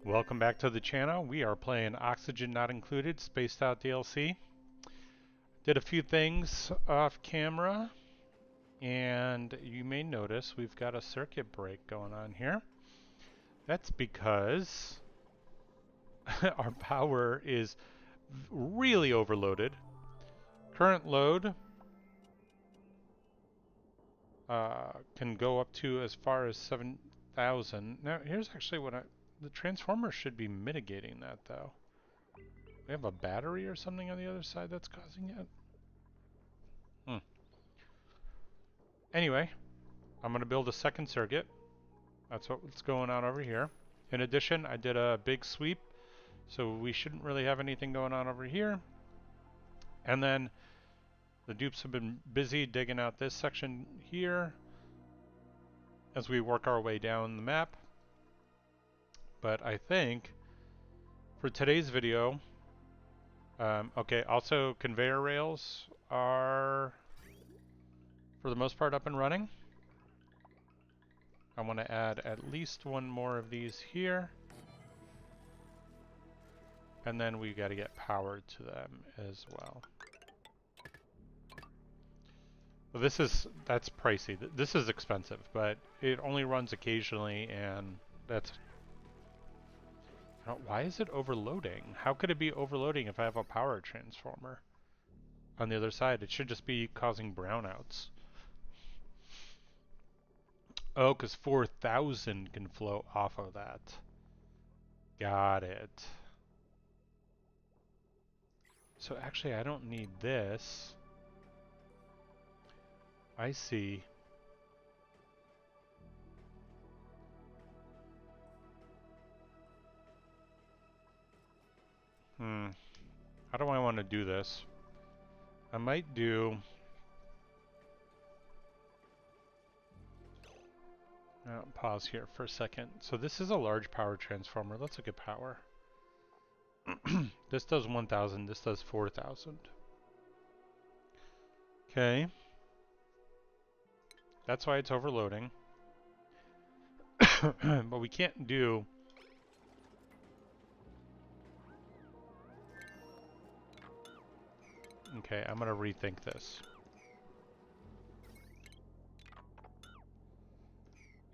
Welcome back to the channel. We are playing Oxygen Not Included, Spaced Out DLC. Did a few things off camera, and you may notice we've got a circuit break going on here. That's because our power is really overloaded. Current load can go up to as far as 7,000. Now, here's actually the transformer should be mitigating that, though. We have a battery or something on the other side that's causing it? Anyway, I'm going to build a second circuit. That's what's going on over here. In addition, I did a big sweep, so we shouldn't really have anything going on over here. And then the dupes have been busy digging out this section here as we work our way down the map. But I think for today's video, okay, also conveyor rails are for the most part up and running. I want to add at least one more of these here. And then we got to get power to them as well. That's pricey. This is expensive, but it only runs occasionally, and that's... Why is it overloading? How could it be overloading if I have a power transformer on the other side? It should just be causing brownouts. Oh, because 4,000 can flow off of that. Got it. So actually, I don't need this. I see. How do I want to do this? I might do... pause here for a second. So this is a large power transformer. Let's look at power. This does 1,000. This does 4,000. Okay. That's why it's overloading. But we can't do... Okay, I'm going to rethink this.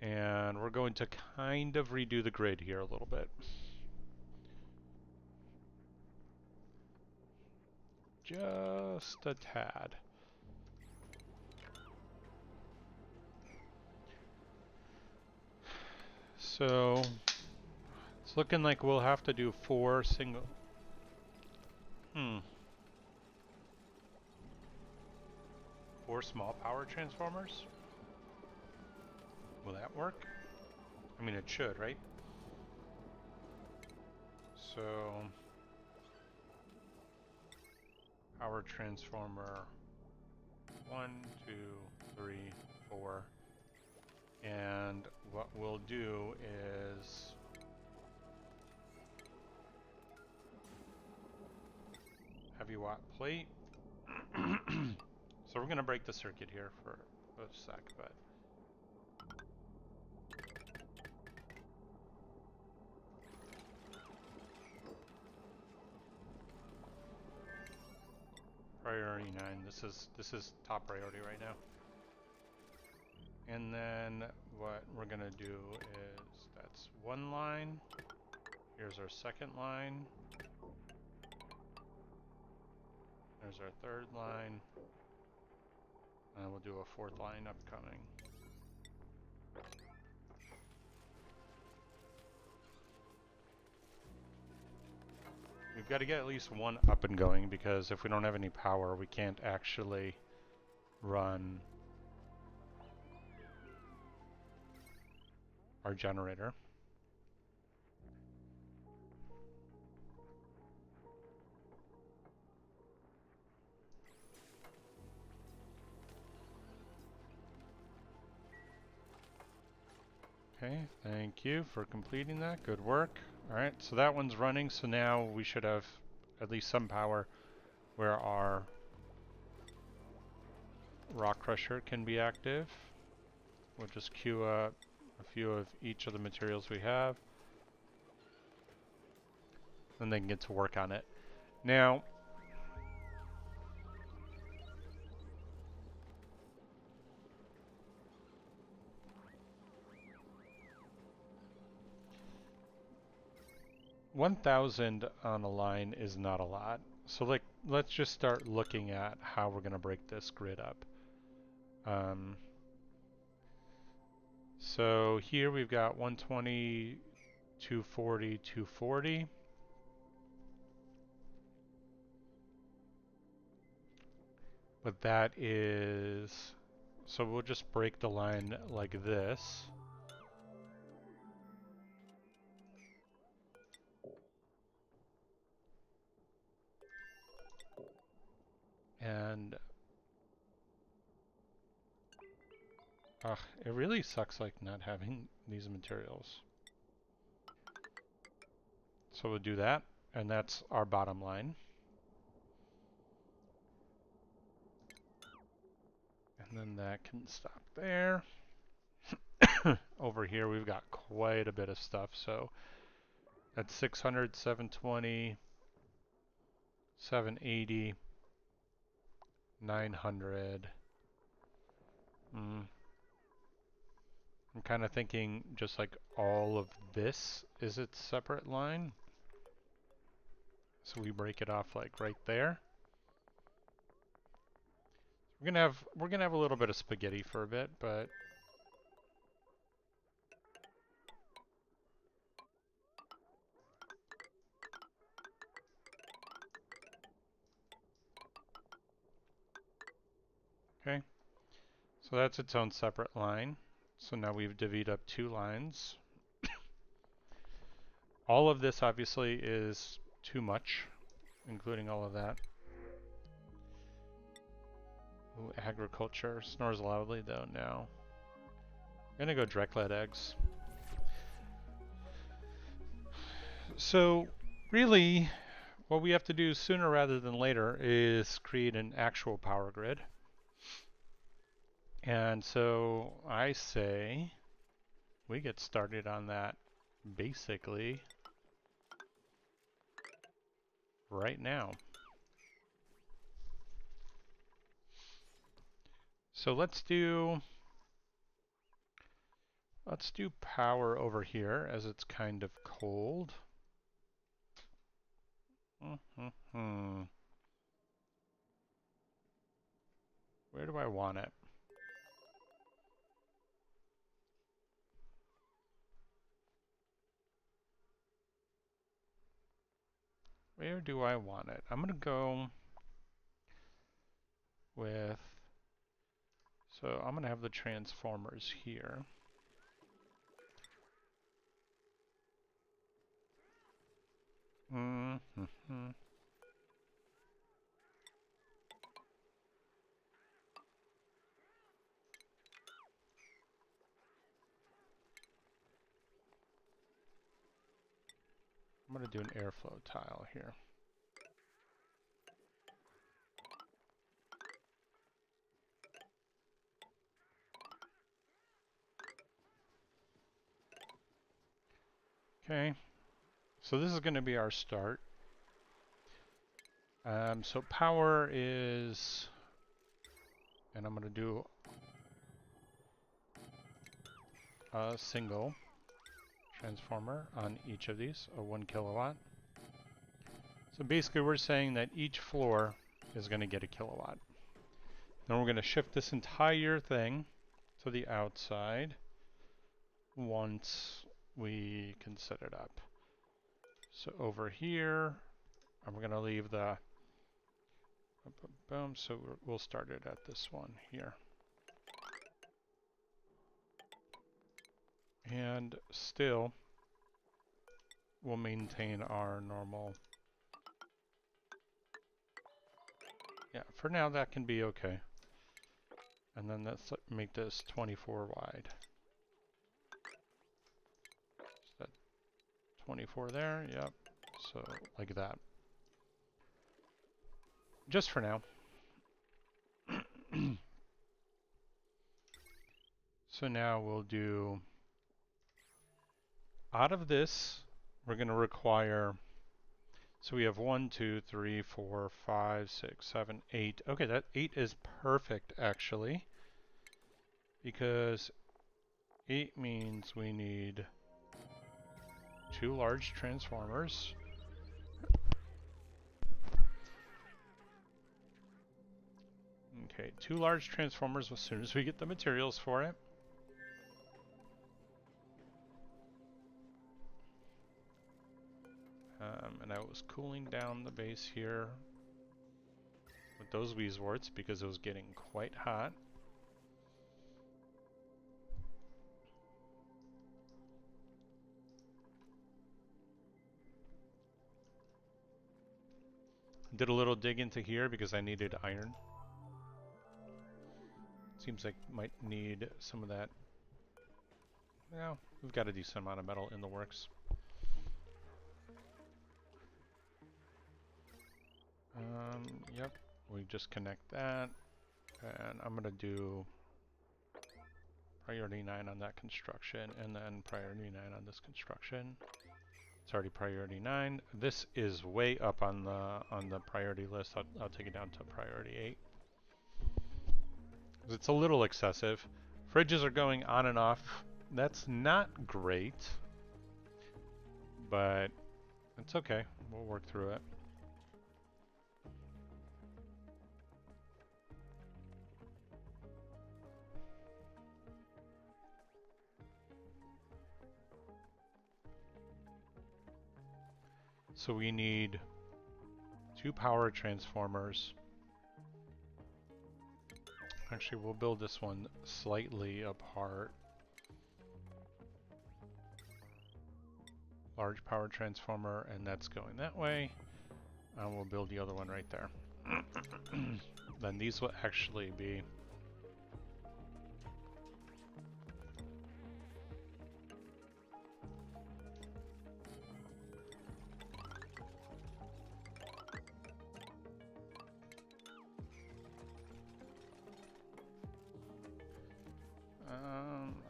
And we're going to kind of redo the grid here a little bit. Just a tad. So it's looking like we'll have to do 4 single... 4 small power transformers? Will that work? I mean, it should, right? So, power transformer 1, 2, 3, 4. And what we'll do is heavy watt plate. So we're going to break the circuit here for a sec, but priority 9. This is top priority right now. And then what we're going to do is that's one line. Here's our second line. There's our third line. And we'll do a fourth line upcoming. We've got to get at least one up and going, because if we don't have any power, we can't actually run our generator. Okay, thank you for completing that. Good work. Alright, so that one's running, so now we should have at least some power where our rock crusher can be active. We'll just queue up a few of each of the materials we have. and then get to work on it. Now, $1,000 on a line is not a lot. So like, let's just start looking at how we're going to break this grid up. So here we've got 120, 240, 240. But that is, so we'll just break the line like this. And it really sucks like not having these materials. So we'll do that, and that's our bottom line. And then that can stop there. Over here we've got quite a bit of stuff, so that's 600, 720, 780, 900. I'm kind of thinking just like all of this is its separate line. So we break it off like right there. We're gonna have a little bit of spaghetti for a bit, but okay. So that's its own separate line. So now we've divvied up 2 lines. All of this obviously is too much, including all of that. Ooh, agriculture snores loudly though now. I'm gonna go direct laid eggs. So really, what we have to do sooner rather than later is create an actual power grid. And so I say we get started on that basically right now. So let's do power over here as it's kind of cold. Where do I want it? Where do I want it? I'm gonna go with, so I'm gonna have the transformers here. I'm gonna do an airflow tile here. Okay, so this is gonna be our start. So power is, and I'm gonna do a single transformer on each of these, a 1 kilowatt. So basically we're saying that each floor is going to get a kilowatt. Then we're going to shift this entire thing to the outside once we can set it up. So over here, and we're going to leave the boom, so we'll start it at this one here. And still, we'll maintain our normal. Yeah, for now that can be okay. And then let's make this 24 wide. Is that 24 there? Yep. So like that. Just for now. So now we'll do, out of this, we're going to require So we have 1, 2, 3, 4, 5, 6, 7, 8. Okay, that 8 is perfect actually, because 8 means we need 2 large transformers. Okay, 2 large transformers as soon as we get the materials for it. And I was cooling down the base here with those Weezwarts because it was getting quite hot. Did a little dig into here because I needed iron. Seems like might need some of that. Well, we've got a decent amount of metal in the works. Yep, we just connect that, and I'm gonna do priority 9 on that construction, and then priority 9 on this construction. It's already priority 9. This is way up on the priority list. I'll take it down to priority 8. It's a little excessive. Fridges are going on and off. That's not great, but it's okay. We'll work through it. So we need 2 power transformers. Actually, we'll build this one slightly apart. Large power transformer, and that's going that way. And we'll build the other one right there. Then these will actually be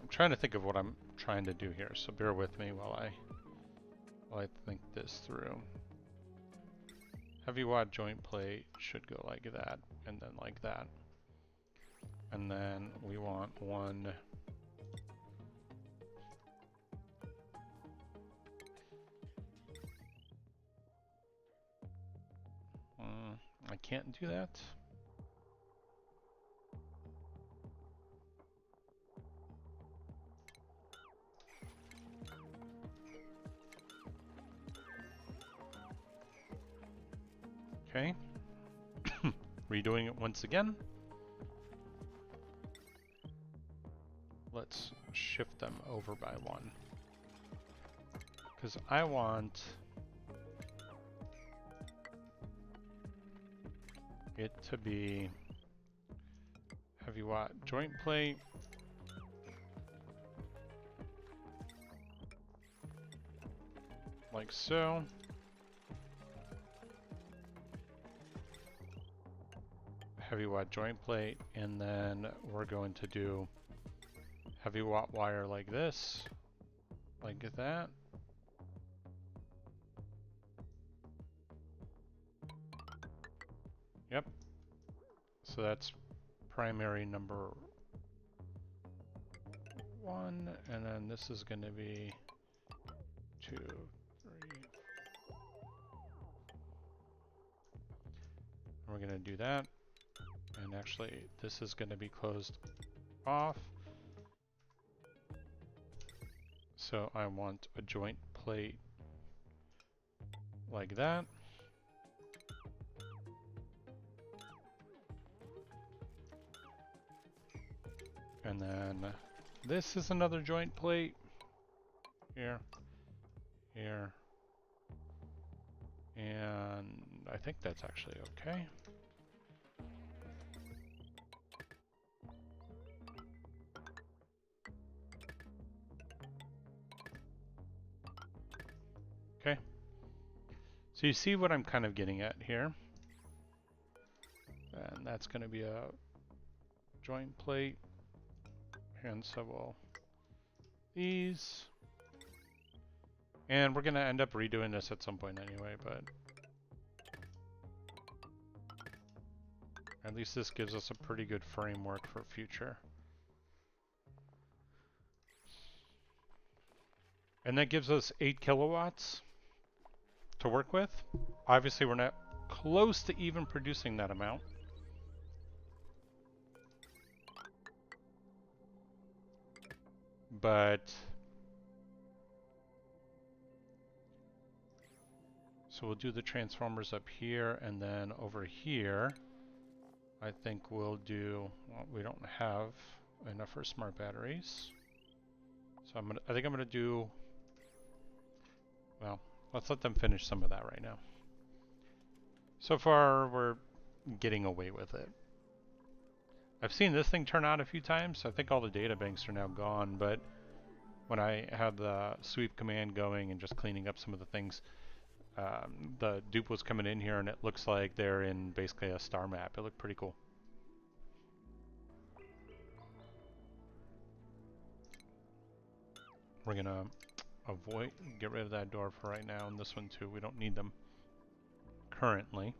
I'm trying to think of what I'm trying to do here, so bear with me while I think this through. Heavy watt joint plate should go like that, and then like that. And then we want one I can't do that. Okay. Redoing it once again. Let's shift them over by 1. Because I want it to be heavy watt joint plate. Like so. Heavy watt joint plate, and then we're going to do heavy watt wire like this, like that. Yep. So that's primary number 1, and then this is going to be 2, 3. And we're going to do that. And actually, this is going to be closed off. So I want a joint plate like that. And then this is another joint plate. Here. Here. And I think that's actually okay. Okay. So you see what I'm kind of getting at here. And that's going to be a joint plate. And so we'll these. And we're going to end up redoing this at some point anyway, but At least this gives us a pretty good framework for future. And that gives us 8 kilowatts to work with. Obviously, we're not close to even producing that amount. But so we'll do the transformers up here, and then over here, I think we'll do, well, we don't have enough for smart batteries. So I think I'm gonna do, well, let's let them finish some of that right now. So far, we're getting away with it. I've seen this thing turn on a few times. I think all the data banks are now gone, but when I had the sweep command going and just cleaning up some of the things, the dupe was coming in here and it looks like they're in basically a star map. It looked pretty cool. We're gonna get rid of that door for right now, and this one too. We don't need them currently.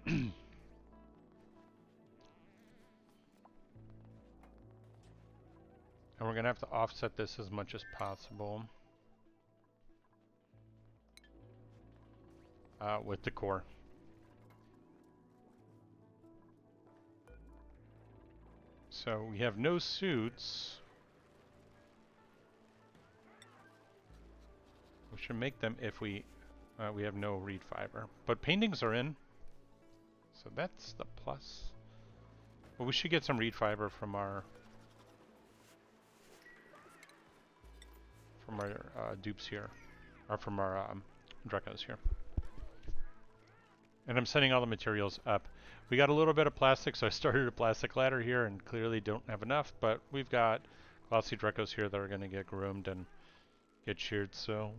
And we're gonna have to offset this as much as possible with the core. So we have no suits. We should make them if we have no reed fiber. But paintings are in, so that's the plus. Well, we should get some reed fiber from our dupes here, or from our Drecos here. And I'm sending all the materials up. We got a little bit of plastic, so I started a plastic ladder here and clearly don't have enough, but we've got glossy Drecos here that are going to get groomed and get sheared, so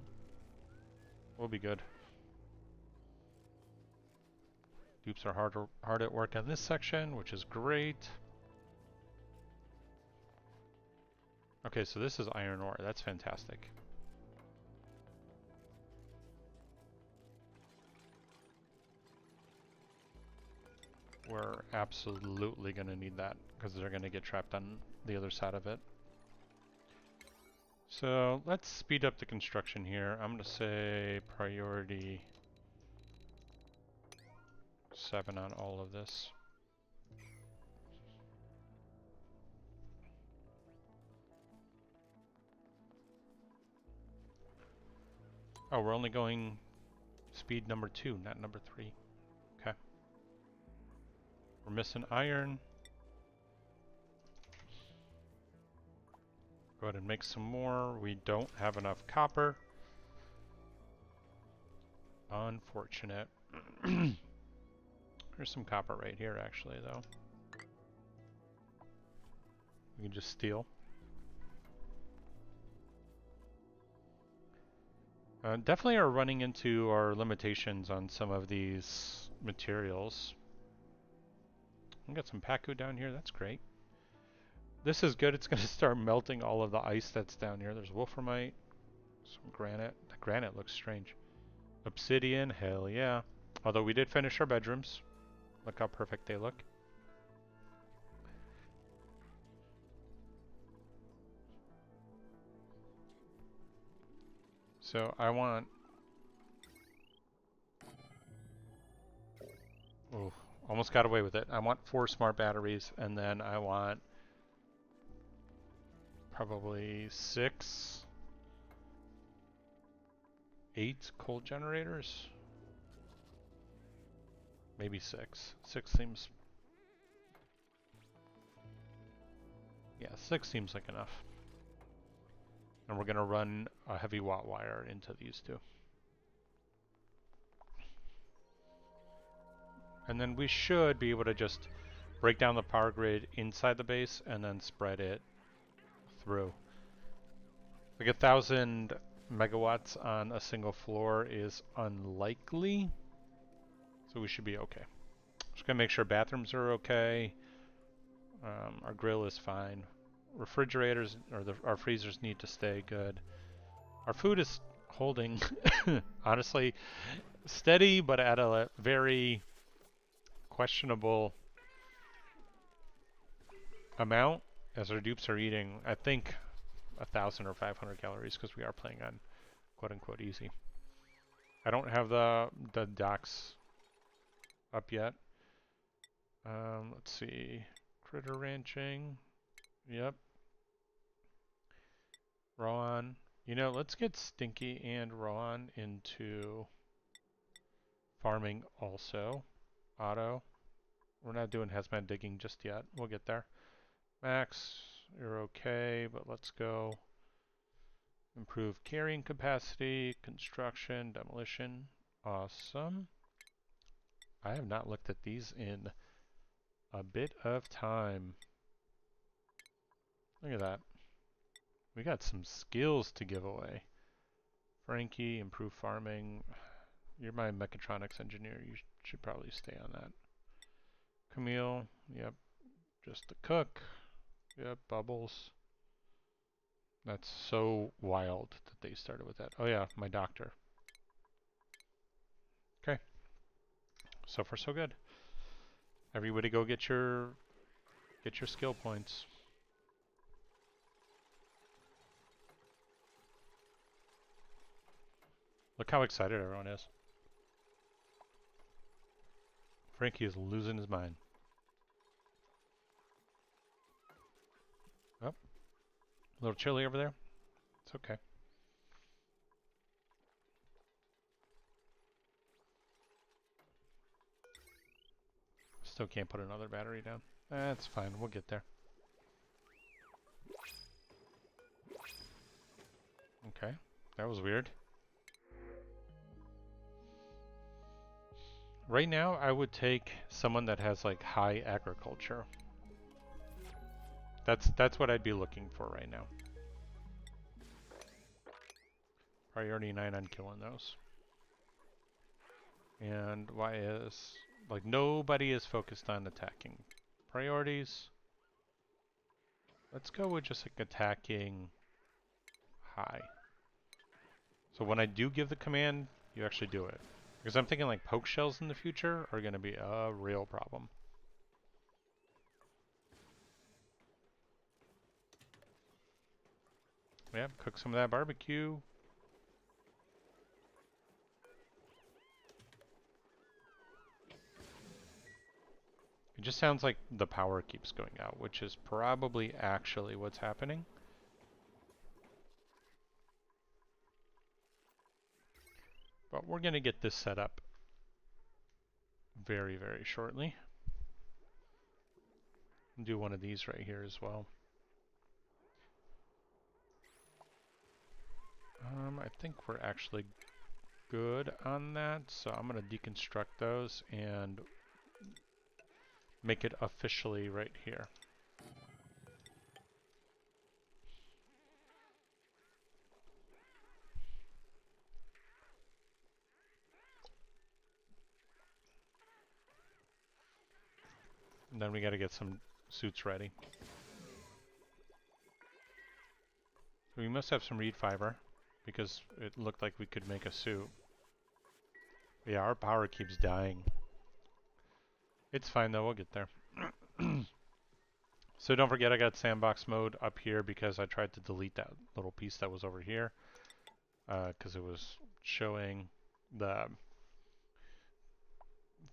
we'll be good. Dupes are hard at work on this section, which is great. Okay, so this is iron ore. That's fantastic. We're absolutely going to need that because they're going to get trapped on the other side of it. So let's speed up the construction here. I'm going to say priority 7 on all of this. Oh, we're only going speed number 2, not number 3. Okay. We're missing iron. Go ahead and make some more. We don't have enough copper. Unfortunate. There's some copper right here, actually, though. We can just steal. Definitely are running into our limitations on some of these materials. We got some Pacu down here. That's great. This is good. It's going to start melting all of the ice that's down here. There's wolframite, some granite. The granite looks strange. Obsidian, hell yeah. Although we did finish our bedrooms. Look how perfect they look. So I want... Oh, almost got away with it. I want 4 smart batteries, and then I want probably 6, 8 coal generators. Maybe 6. 6 seems... Yeah, 6 seems like enough. And we're going to run a heavy watt wire into these two. And then we should be able to just break down the power grid inside the base and then spread it through. Like 1,000 megawatts on a single floor is unlikely, so we should be okay. Just gonna make sure bathrooms are okay. Our grill is fine. Refrigerators or our freezers need to stay good. Our food is holding, honestly, steady, but at a very questionable amount, as our dupes are eating, I think, 1,000 or 500 calories because we are playing on quote-unquote easy. I don't have the docks up yet. Let's see. Critter ranching. Yep. Rowan. You know, let's get Stinky and Rowan into farming also. Auto. We're not doing hazmat digging just yet. We'll get there. Max, you're okay, but let's go. Improve carrying capacity, construction, demolition. Awesome. I have not looked at these in a bit of time. Look at that. We got some skills to give away. Frankie, improve farming. You're my mechatronics engineer. You should probably stay on that. Camille, yep. Just the cook. Yep, Bubbles. That's so wild that they started with that. Oh yeah, my doctor. Okay. So far so good. Everybody go get your skill points. Look how excited everyone is. Frankie is losing his mind. Oh, a little chilly over there. It's okay. Still can't put another battery down. That's fine. We'll get there. Okay. That was weird. Right now, I would take someone that has like high agriculture. That's what I'd be looking for right now. Priority 9 on killing those. And why is like nobody is focused on attacking. Priorities. Let's go with just like attacking high. So when I do give the command, you actually do it. Because I'm thinking like poke shells in the future are going to be a real problem. Yeah, cook some of that barbecue. It just sounds like the power keeps going out, which is probably actually what's happening. But we're going to get this set up very, very shortly. Do one of these right here as well. I think we're actually good on that, so I'm going to deconstruct those and make it officially right here. And then we got to get some suits ready. So we must have some reed fiber because it looked like we could make a suit. Yeah, our power keeps dying. It's fine though, we'll get there. So don't forget I got sandbox mode up here because I tried to delete that little piece that was over here because it was showing the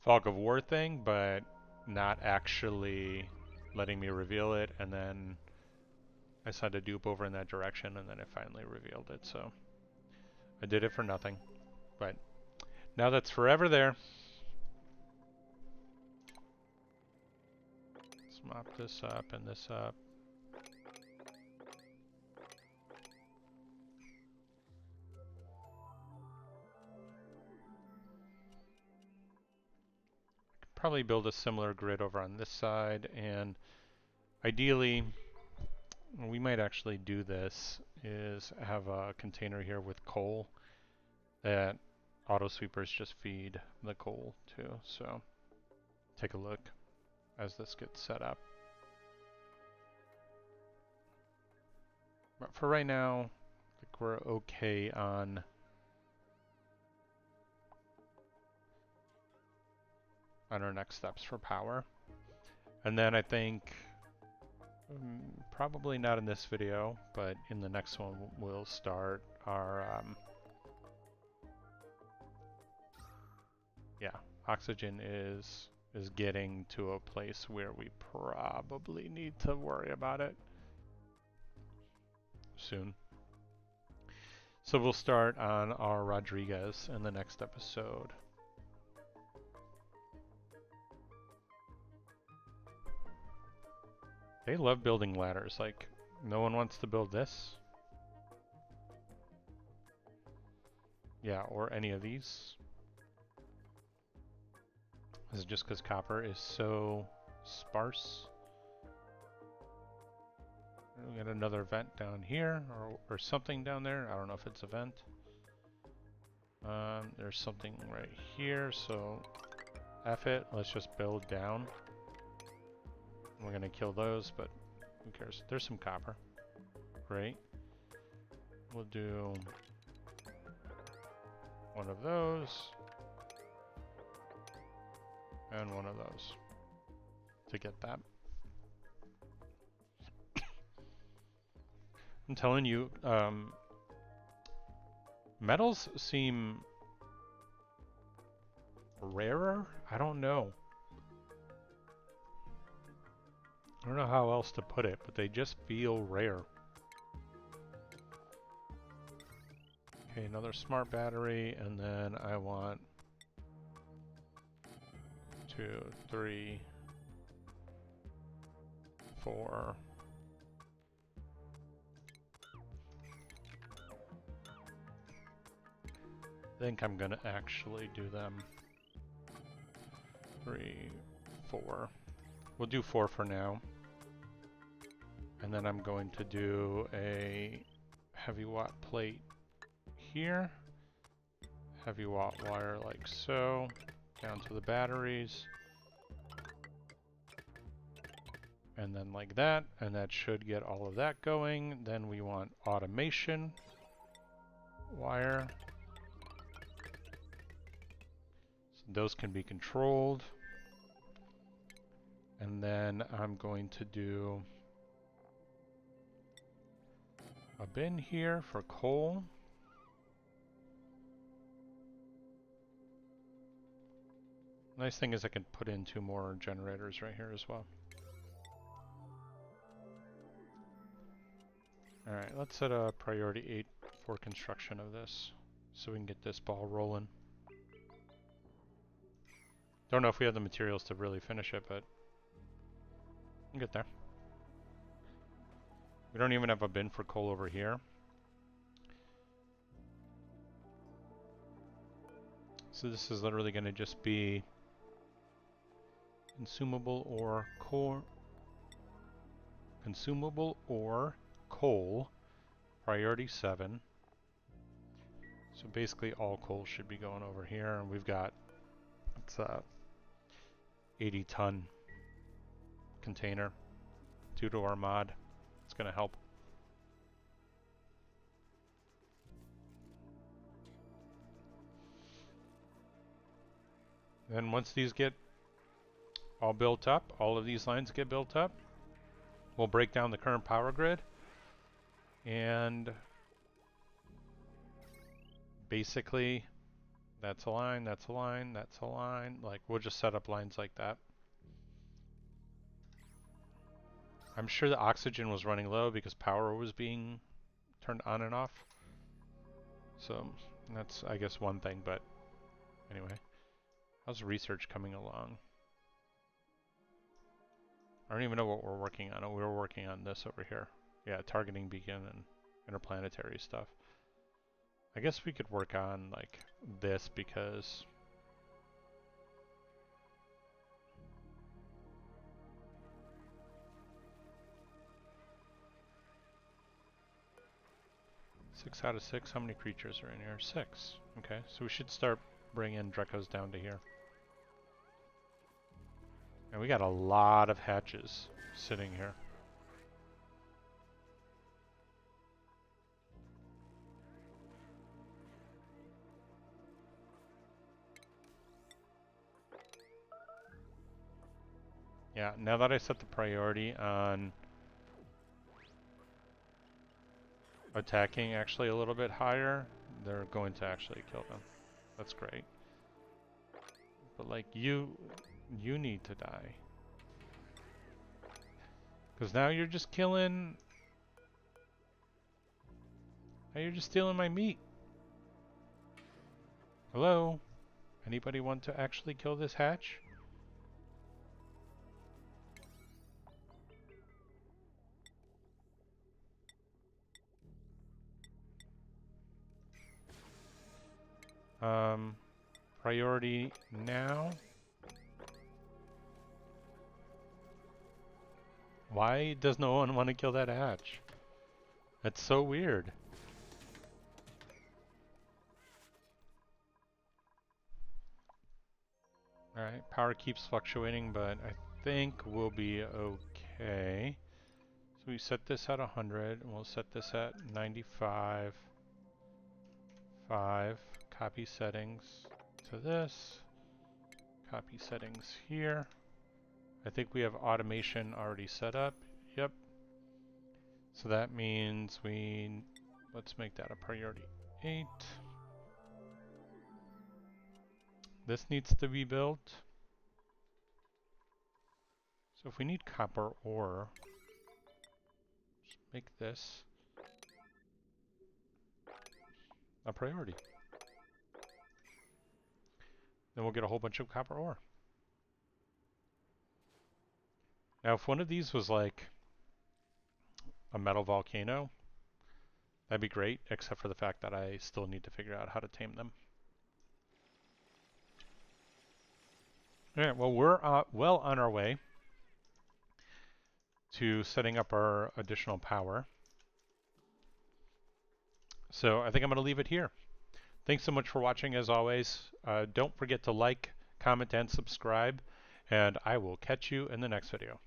fog of war thing but not actually letting me reveal it, and then I decided to dupe over in that direction and then it finally revealed it, so I did it for nothing. But now that's forever there. Let's mop this up and this up. Probably build a similar grid over on this side, and ideally we might actually do this is have a container here with coal that auto sweepers just feed the coal to. So take a look as this gets set up. But for right now, I think we're okay on on our next steps for power. And then I think, probably not in this video, but in the next one we'll start our, yeah, oxygen is getting to a place where we probably need to worry about it soon. So we'll start on our Rodriguez in the next episode. They love building ladders. Like, no one wants to build this. Yeah, or any of these. Is it just because copper is so sparse? We got another vent down here, or something down there. I don't know if it's a vent. There's something right here, so F it. Let's just build down. We're gonna kill those, but who cares? There's some copper. Great. We'll do one of those and one of those to get that. I'm telling you, metals seem rarer? I don't know. I don't know how else to put it, but they just feel rare. Okay, another smart battery, and then I want 2, 3, 4. I think I'm gonna actually do them 3, 4. We'll do 4 for now. And then I'm going to do a heavy watt plate here. Heavy watt wire like so, down to the batteries. And then like that, and that should get all of that going. Then we want automation wire. So those can be controlled. And then I'm going to do a bin here for coal. Nice thing is I can put in 2 more generators right here as well. Alright, let's set a priority 8 for construction of this, so we can get this ball rolling. Don't know if we have the materials to really finish it, but we'll get there. We don't even have a bin for coal over here. So this is literally going to just be consumable or coal, priority 7. So basically all coal should be going over here, and we've got, it's a 80-ton container due to our mod. It's going to help. Then once these get all built up, all of these lines get built up, we'll break down the current power grid, and basically that's a line, that's a line, that's a line. Like, we'll just set up lines like that. I'm sure the oxygen was running low because power was being turned on and off. So that's, I guess, one thing, but anyway. How's research coming along? I don't even know what we're working on. We were working on this over here. Yeah, targeting beacon and interplanetary stuff. I guess we could work on like this because six out of 6. How many creatures are in here? 6. Okay, so we should start bringing Drecos down to here. And we got a lot of hatches sitting here. Yeah, now that I set the priority on attacking actually a little bit higher, they're going to actually kill them. That's great. But like you need to die. Because now you're just killing... Now you're just stealing my meat. Hello? Anybody want to actually kill this hatch? Priority now. Why does no one want to kill that hatch? That's so weird. Alright, power keeps fluctuating, but I think we'll be okay. So we set this at 100, and we'll set this at 95. 5. Copy settings to this. Copy settings here. I think we have automation already set up. Yep. So that means let's make that a priority 8. This needs to be built. So if we need copper ore, just make this a priority. Then we'll get a whole bunch of copper ore. Now if one of these was like a metal volcano, that'd be great, except for the fact that I still need to figure out how to tame them. Alright, well we're well on our way to setting up our additional power. So I think I'm going to leave it here. Thanks so much for watching as always. Don't forget to like, comment, and subscribe, and I will catch you in the next video.